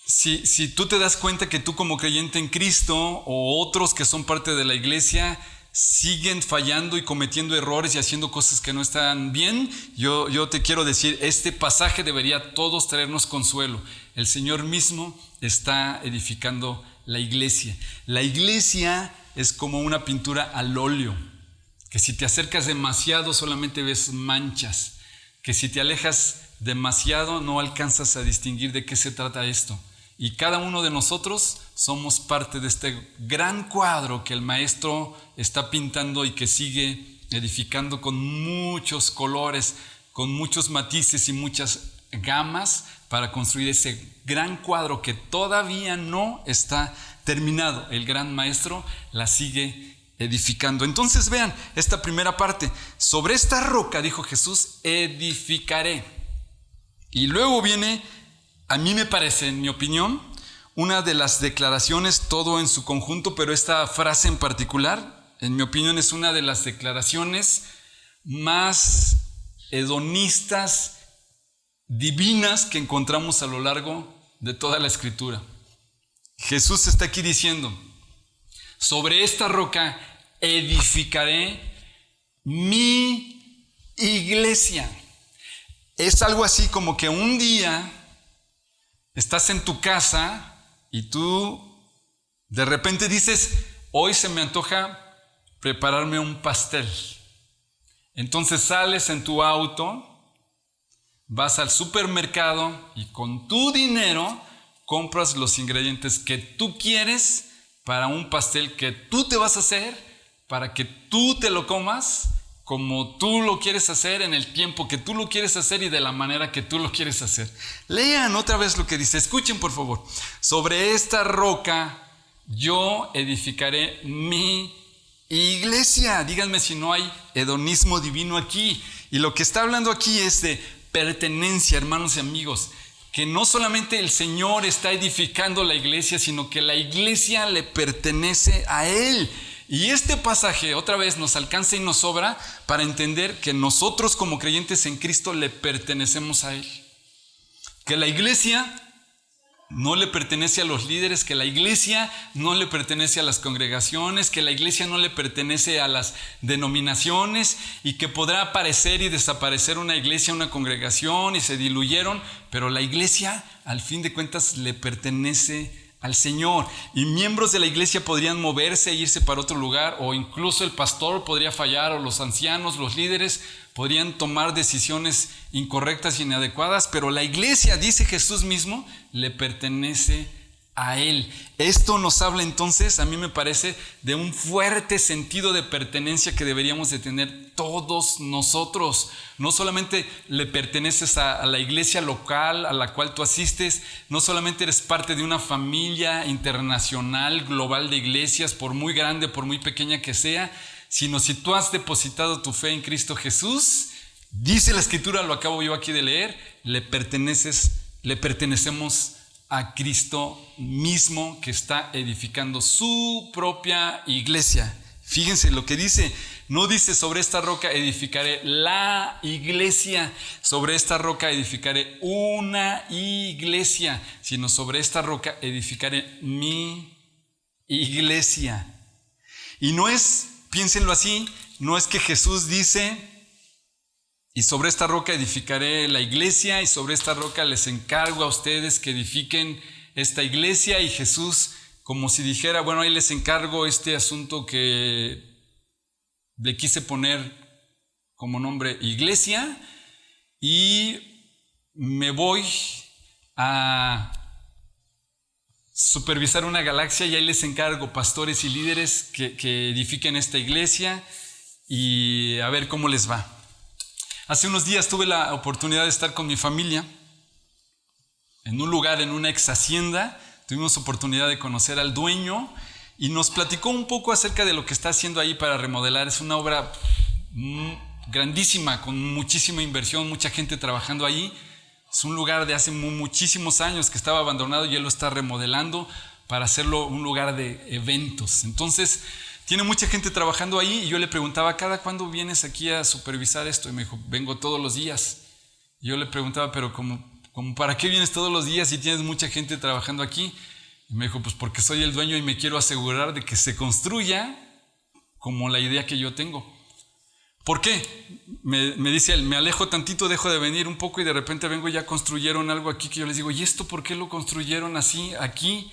si tú te das cuenta que tú como creyente en Cristo o otros que son parte de la iglesia siguen fallando y cometiendo errores y haciendo cosas que no están bien, yo te quiero decir, este pasaje debería a todos traernos consuelo. El Señor mismo está edificando la iglesia. La iglesia es como una pintura al óleo, que si te acercas demasiado solamente ves manchas, que si te alejas demasiado no alcanzas a distinguir de qué se trata esto. Y cada uno de nosotros somos parte de este gran cuadro que el maestro está pintando y que sigue edificando con muchos colores, con muchos matices y muchas gamas para construir ese gran cuadro que todavía no está terminado. El gran maestro la sigue edificando. Entonces vean esta primera parte. Sobre esta roca, dijo Jesús, edificaré. Y luego viene, a mí me parece, en mi opinión, una de las declaraciones, todo en su conjunto, pero esta frase en particular, en mi opinión, es una de las declaraciones más hedonistas, divinas que encontramos a lo largo de toda la Escritura. Jesús está aquí diciendo: sobre esta roca edificaré mi iglesia. Es algo así como que un día estás en tu casa y tú de repente dices: hoy se me antoja prepararme un pastel. Entonces sales en tu auto, vas al supermercado y con tu dinero compras los ingredientes que tú quieres para un pastel que tú te vas a hacer, para que tú te lo comas como tú lo quieres hacer, en el tiempo que tú lo quieres hacer y de la manera que tú lo quieres hacer. Lean otra vez lo que dice, escuchen por favor. Sobre esta roca yo edificaré mi iglesia. Díganme si no hay hedonismo divino aquí. Y lo que está hablando aquí es de pertenencia, hermanos y amigos, que no solamente el Señor está edificando la iglesia, sino que la iglesia le pertenece a Él. Y este pasaje otra vez nos alcanza y nos sobra para entender que nosotros como creyentes en Cristo le pertenecemos a Él. Que la iglesia no le pertenece a los líderes, que la iglesia no le pertenece a las congregaciones, que la iglesia no le pertenece a las denominaciones, y que podrá aparecer y desaparecer una iglesia, una congregación, y se diluyeron, pero la iglesia al fin de cuentas le pertenece al Señor. Y miembros de la iglesia podrían moverse e irse para otro lugar, o incluso el pastor podría fallar, o los ancianos, los líderes podrían tomar decisiones incorrectas y inadecuadas, pero la iglesia, dice Jesús mismo, le pertenece a Él. Esto nos habla entonces, a mí me parece, de un fuerte sentido de pertenencia que deberíamos de tener todos nosotros. No solamente le perteneces a la iglesia local a la cual tú asistes, no solamente eres parte de una familia internacional, global de iglesias, por muy grande, por muy pequeña que sea, sino si tú has depositado tu fe en Cristo Jesús, dice la Escritura, lo acabo yo aquí de leer, le pertenecemos a Cristo mismo, que está edificando su propia iglesia. Fíjense lo que dice. No dice sobre esta roca edificaré la iglesia, sobre esta roca edificaré una iglesia, sino sobre esta roca edificaré mi iglesia. Y no es, piénsenlo así, no es que Jesús dice, y sobre esta roca edificaré la iglesia, y sobre esta roca les encargo a ustedes que edifiquen esta iglesia, y Jesús como si dijera, bueno, ahí les encargo este asunto que le quise poner como nombre iglesia, y me voy a supervisar una galaxia y ahí les encargo, pastores y líderes, que edifiquen esta iglesia y a ver cómo les va. Hace unos días tuve la oportunidad de estar con mi familia en un lugar, en una ex hacienda. Tuvimos oportunidad de conocer al dueño y nos platicó un poco acerca de lo que está haciendo ahí para remodelar. Es una obra grandísima, con muchísima inversión, mucha gente trabajando ahí. Es un lugar de hace muchísimos años que estaba abandonado y él lo está remodelando para hacerlo un lugar de eventos. Entonces, tiene mucha gente trabajando ahí y yo le preguntaba, ¿cada cuándo vienes aquí a supervisar esto? Y me dijo, vengo todos los días. Y yo le preguntaba, pero ¿cómo para qué vienes todos los días si tienes mucha gente trabajando aquí? Y me dijo, pues porque soy el dueño y me quiero asegurar de que se construya como la idea que yo tengo. ¿Por qué? Me dice él, me alejo tantito, dejo de venir un poco y de repente vengo y ya construyeron algo aquí que yo les digo, ¿y esto por qué lo construyeron así aquí?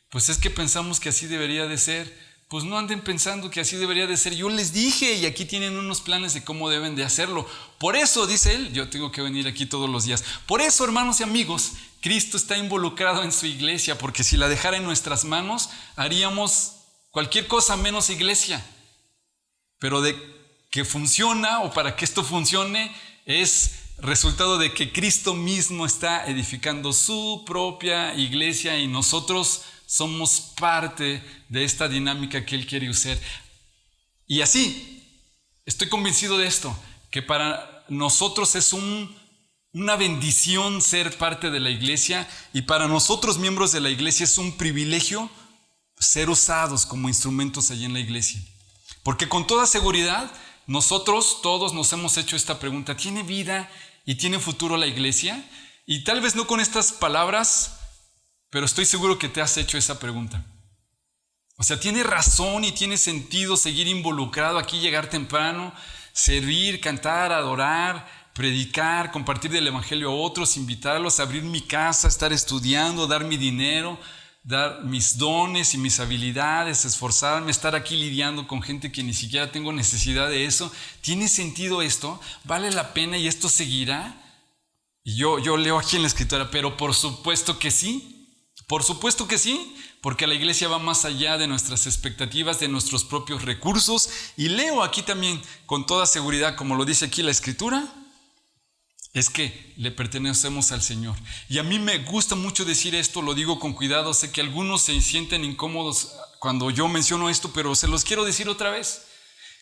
Pues es que pensamos que así debería de ser. Pues no anden pensando que así debería de ser. Yo les dije y aquí tienen unos planes de cómo deben de hacerlo. Por eso, dice él, yo tengo que venir aquí todos los días. Por eso, hermanos y amigos, Cristo está involucrado en su iglesia, porque si la dejara en nuestras manos, haríamos cualquier cosa menos iglesia. Pero de que funciona, o para que esto funcione, es resultado de que Cristo mismo está edificando su propia iglesia y nosotros somos parte de esta dinámica que Él quiere usar. Y así, estoy convencido de esto, que para nosotros es una bendición ser parte de la iglesia, y para nosotros, miembros de la iglesia, es un privilegio ser usados como instrumentos allí en la iglesia. Porque con toda seguridad, nosotros todos nos hemos hecho esta pregunta: ¿tiene vida y tiene futuro la iglesia? Y tal vez no con estas palabras, pero estoy seguro que te has hecho esa pregunta. O sea, ¿tiene razón y tiene sentido seguir involucrado aquí, llegar temprano, servir, cantar, adorar, predicar, compartir del evangelio a otros, invitarlos, abrir mi casa, estar estudiando, dar mi dinero, dar mis dones y mis habilidades, esforzarme, estar aquí lidiando con gente que ni siquiera tengo necesidad de eso? ¿Tiene sentido esto? ¿Vale la pena y esto seguirá? Y yo leo aquí en la escritura, pero por supuesto que sí. Por supuesto que sí, porque la iglesia va más allá de nuestras expectativas, de nuestros propios recursos. Y leo aquí también con toda seguridad, como lo dice aquí la escritura, es que le pertenecemos al Señor. Y a mí me gusta mucho decir esto, lo digo con cuidado. Sé que algunos se sienten incómodos cuando yo menciono esto, pero se los quiero decir otra vez.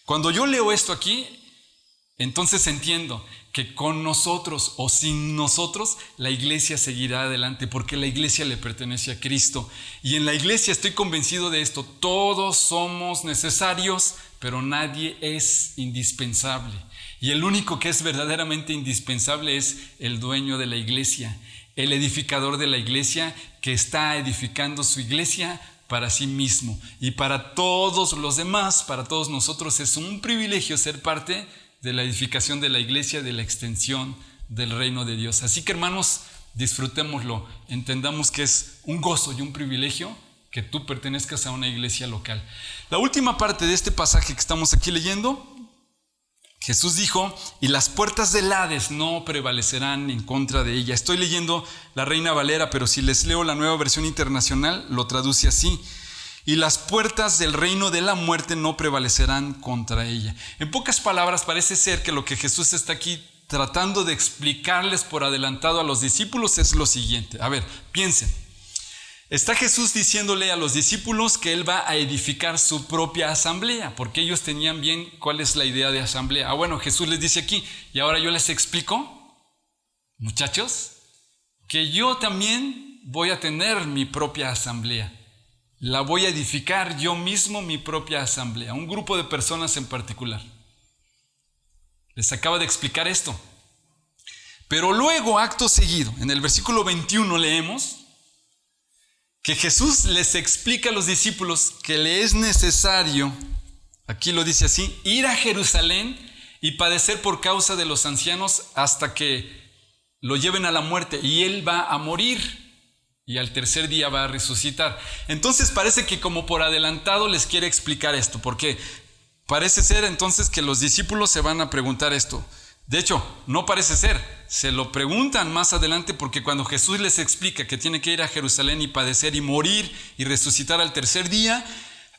Cuando yo leo esto aquí, entonces entiendo que con nosotros o sin nosotros la iglesia seguirá adelante, porque la iglesia le pertenece a Cristo. Y en la iglesia estoy convencido de esto: todos somos necesarios, pero nadie es indispensable. Y el único que es verdaderamente indispensable es el dueño de la iglesia, el edificador de la iglesia, que está edificando su iglesia para sí mismo. Y para todos los demás, para todos nosotros, es un privilegio ser parte de la edificación de la iglesia, de la extensión del reino de Dios. Así que, hermanos, disfrutémoslo, entendamos que es un gozo y un privilegio que tú pertenezcas a una iglesia local. La última parte de este pasaje que estamos aquí leyendo, Jesús dijo: y las puertas del Hades no prevalecerán en contra de ella. Estoy leyendo la Reina Valera, pero si les leo la Nueva Versión Internacional, lo traduce así: y las puertas del reino de la muerte no prevalecerán contra ella. En pocas palabras, parece ser que lo que Jesús está aquí tratando de explicarles por adelantado a los discípulos es lo siguiente. A ver, piensen. Está Jesús diciéndole a los discípulos que Él va a edificar su propia asamblea, porque ellos tenían bien cuál es la idea de asamblea. Bueno, Jesús les dice aquí, y ahora yo les explico, muchachos, que yo también voy a tener mi propia asamblea. La voy a edificar yo mismo, mi propia asamblea, un grupo de personas en particular. Les acaba de explicar esto. Pero luego, acto seguido, en el versículo 21 leemos que Jesús les explica a los discípulos que le es necesario, aquí lo dice así, ir a Jerusalén y padecer por causa de los ancianos hasta que lo lleven a la muerte, y él va a morir y al tercer día va a resucitar. Entonces parece que como por adelantado les quiere explicar esto, porque parece ser entonces que los discípulos se van a preguntar esto. De hecho, no parece ser, se lo preguntan más adelante, porque cuando Jesús les explica que tiene que ir a Jerusalén y padecer y morir y resucitar al tercer día,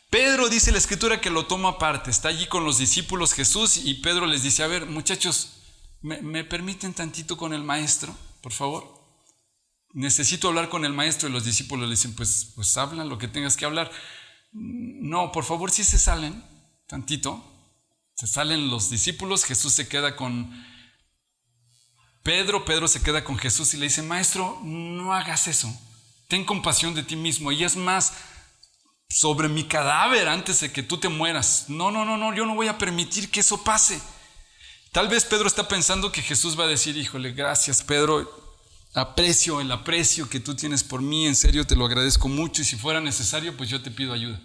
Pedro, dice la escritura, que lo toma aparte. Está allí con los discípulos Jesús y Pedro les dice: a ver, muchachos, ¿me permiten tantito con el maestro, por favor? Necesito hablar con el maestro. Y los discípulos le dicen: pues habla lo que tengas que hablar. No, por favor, si se salen tantito. Se salen los discípulos, Jesús se queda con Pedro se queda con Jesús y le dice: maestro, no hagas eso, ten compasión de ti mismo, y es más, sobre mi cadáver antes de que tú te mueras. No, yo no voy a permitir que eso pase. Tal vez Pedro está pensando que Jesús va a decir: híjole, gracias Pedro, aprecio el aprecio que tú tienes por mí, en serio te lo agradezco mucho, y si fuera necesario pues yo te pido ayuda.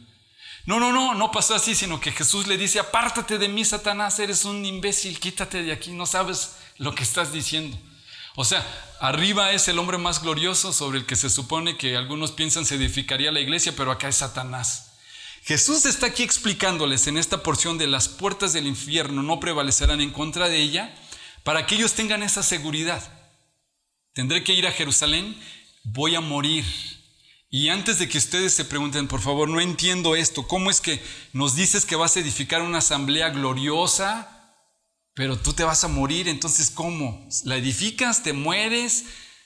No pasó así, sino que Jesús le dice: apártate de mí, Satanás, eres un imbécil, quítate de aquí, no sabes lo que estás diciendo. O sea, arriba es el hombre más glorioso sobre el que se supone que algunos piensan se edificaría la iglesia, pero acá es Satanás. Jesús está aquí explicándoles en esta porción de las puertas del infierno no prevalecerán en contra de ella, para que ellos tengan esa seguridad. Tendré que ir a Jerusalén, voy a morir. Y antes de que ustedes se pregunten, por favor, no entiendo esto, ¿cómo es que nos dices que vas a edificar una asamblea gloriosa, pero tú te vas a morir? Entonces, ¿cómo? ¿La edificas? ¿Te mueres?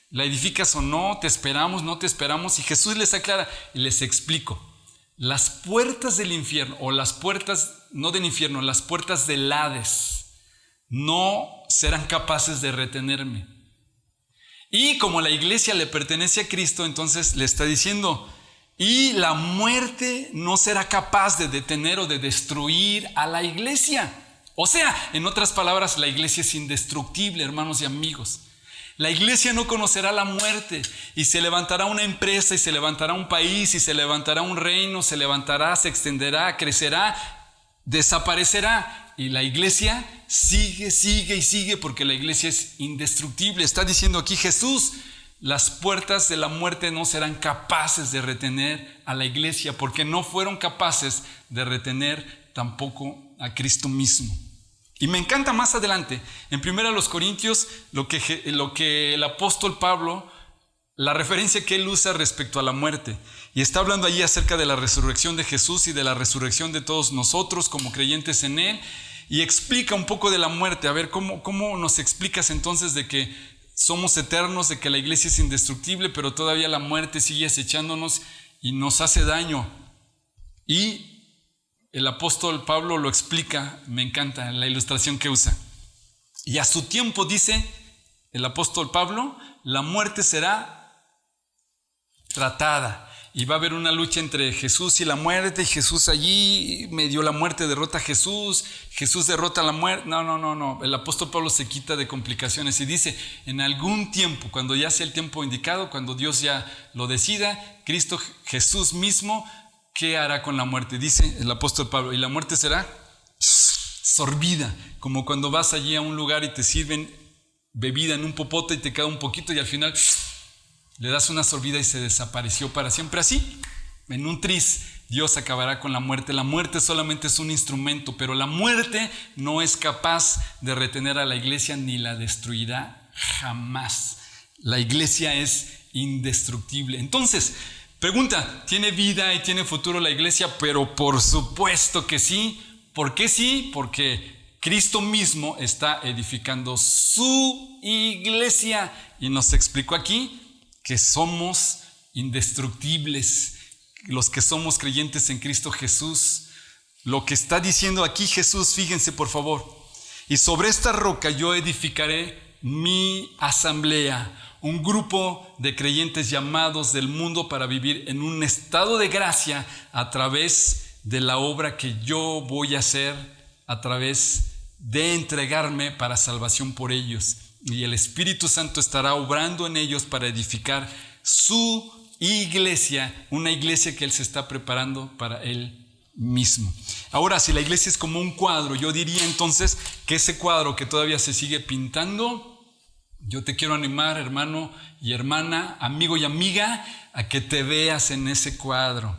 ¿La edificas o no? ¿Te esperamos? ¿No te esperamos? Y Jesús les aclara y les explico. Las puertas del infierno, o las puertas, no del infierno, las puertas del Hades, no serán capaces de retenerme. Y como la iglesia le pertenece a Cristo, entonces le está diciendo: y la muerte no será capaz de detener o de destruir a la iglesia. O sea, en otras palabras, la iglesia es indestructible, hermanos y amigos. La iglesia no conocerá la muerte, y se levantará una empresa, y se levantará un país, y se levantará un reino, se levantará, se extenderá, crecerá, desaparecerá, y la iglesia sigue y sigue, porque la iglesia es indestructible. Está diciendo aquí Jesús: las puertas de la muerte no serán capaces de retener a la iglesia, porque no fueron capaces de retener tampoco a Cristo mismo. Y me encanta más adelante, en 1 Corintios, lo que el apóstol Pablo, la referencia que él usa respecto a la muerte. Y está hablando allí acerca de la resurrección de Jesús y de la resurrección de todos nosotros como creyentes en él. Y explica un poco de la muerte. A ver, ¿cómo nos explicas entonces de que somos eternos, de que la iglesia es indestructible, pero todavía la muerte sigue acechándonos y nos hace daño? Y el apóstol Pablo lo explica, me encanta la ilustración que usa. Y a su tiempo, dice el apóstol Pablo, la muerte será tratada. Y va a haber una lucha entre Jesús y la muerte, y Jesús allí, medio la muerte derrota a Jesús derrota a la muerte. No. El apóstol Pablo se quita de complicaciones y dice: en algún tiempo, cuando ya sea el tiempo indicado, cuando Dios ya lo decida, Cristo Jesús mismo, ¿qué hará con la muerte? Dice el apóstol Pablo: y la muerte será sorbida, como cuando vas allí a un lugar y te sirven bebida en un popote y te queda un poquito y al final le das una sorbida y se desapareció para siempre. Así, en un tris, Dios acabará con la muerte. La muerte solamente es un instrumento, pero la muerte no es capaz de retener a la iglesia ni la destruirá jamás. La iglesia es indestructible. Entonces, pregunta: ¿tiene vida y tiene futuro la iglesia? Pero por supuesto que sí. ¿Por qué sí? Porque Cristo mismo está edificando su iglesia y nos explicó aquí que somos indestructibles, los que somos creyentes en Cristo Jesús. Lo que está diciendo aquí Jesús, fíjense por favor: y sobre esta roca yo edificaré mi asamblea, un grupo de creyentes llamados del mundo para vivir en un estado de gracia a través de la obra que yo voy a hacer, a través de entregarme para salvación por ellos. Y el Espíritu Santo estará obrando en ellos para edificar su iglesia, una iglesia que Él se está preparando para Él mismo. Ahora, si la iglesia es como un cuadro, yo diría entonces que ese cuadro que todavía se sigue pintando, yo te quiero animar, hermano y hermana, amigo y amiga, a que te veas en ese cuadro.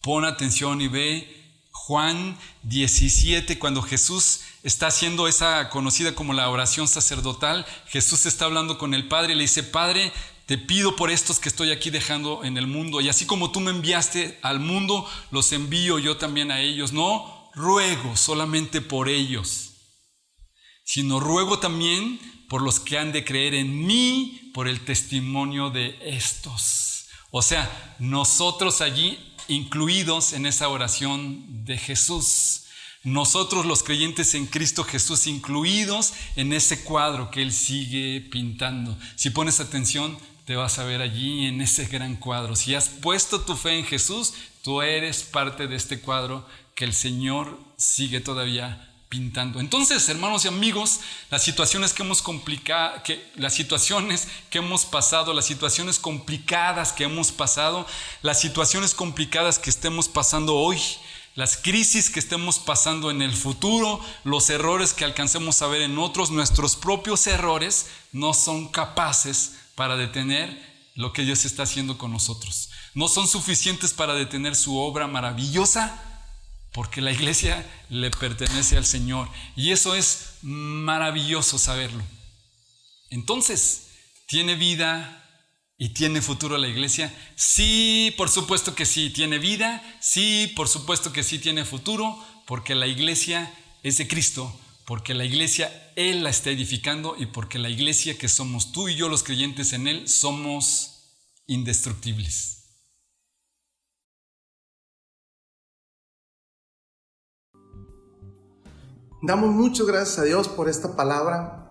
Pon atención y ve Juan 17, cuando Jesús está haciendo esa conocida como la oración sacerdotal. Jesús está hablando con el Padre y le dice: Padre, te pido por estos que estoy aquí dejando en el mundo, y así como tú me enviaste al mundo, los envío yo también a ellos. No ruego solamente por ellos, sino ruego también por los que han de creer en mí por el testimonio de estos. O sea, nosotros allí incluidos en esa oración de Jesús. Nosotros los creyentes en Cristo Jesús incluidos en ese cuadro que Él sigue pintando. Si pones atención, te vas a ver allí en ese gran cuadro. Si has puesto tu fe en Jesús, tú eres parte de este cuadro que el Señor sigue todavía pintando. Entonces, hermanos y amigos, las situaciones que hemos complicadas que estemos pasando hoy, las crisis que estemos pasando en el futuro, los errores que alcancemos a ver en otros, nuestros propios errores no son capaces para detener lo que Dios está haciendo con nosotros. No son suficientes para detener su obra maravillosa, porque la iglesia le pertenece al Señor. Y eso es maravilloso saberlo. Entonces, ¿tiene vida y tiene futuro la iglesia? Sí, por supuesto que sí. ¿Tiene vida? Sí, por supuesto que sí tiene futuro, porque la iglesia es de Cristo, porque la iglesia Él la está edificando, y porque la iglesia que somos tú y yo, los creyentes en Él, somos indestructibles. Damos muchas gracias a Dios por esta palabra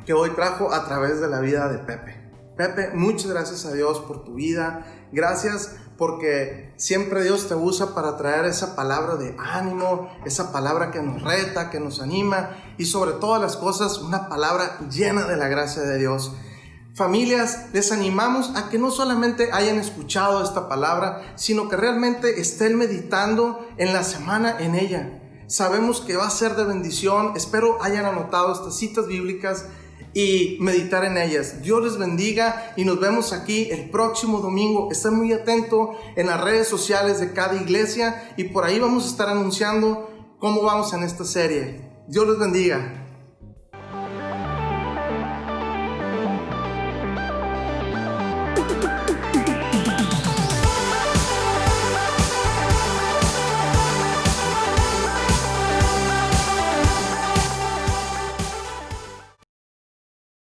que hoy trajo a través de la vida de Pepe. Pepe, muchas gracias a Dios por tu vida. Gracias porque siempre Dios te usa para traer esa palabra de ánimo, esa palabra que nos reta, que nos anima, y sobre todas las cosas, una palabra llena de la gracia de Dios. Familias, les animamos a que no solamente hayan escuchado esta palabra, sino que realmente estén meditando en la semana en ella. Sabemos que va a ser de bendición. Espero hayan anotado estas citas bíblicas y meditar en ellas. Dios les bendiga y nos vemos aquí el próximo domingo. Estén muy atentos en las redes sociales de cada iglesia y por ahí vamos a estar anunciando cómo vamos en esta serie. Dios les bendiga.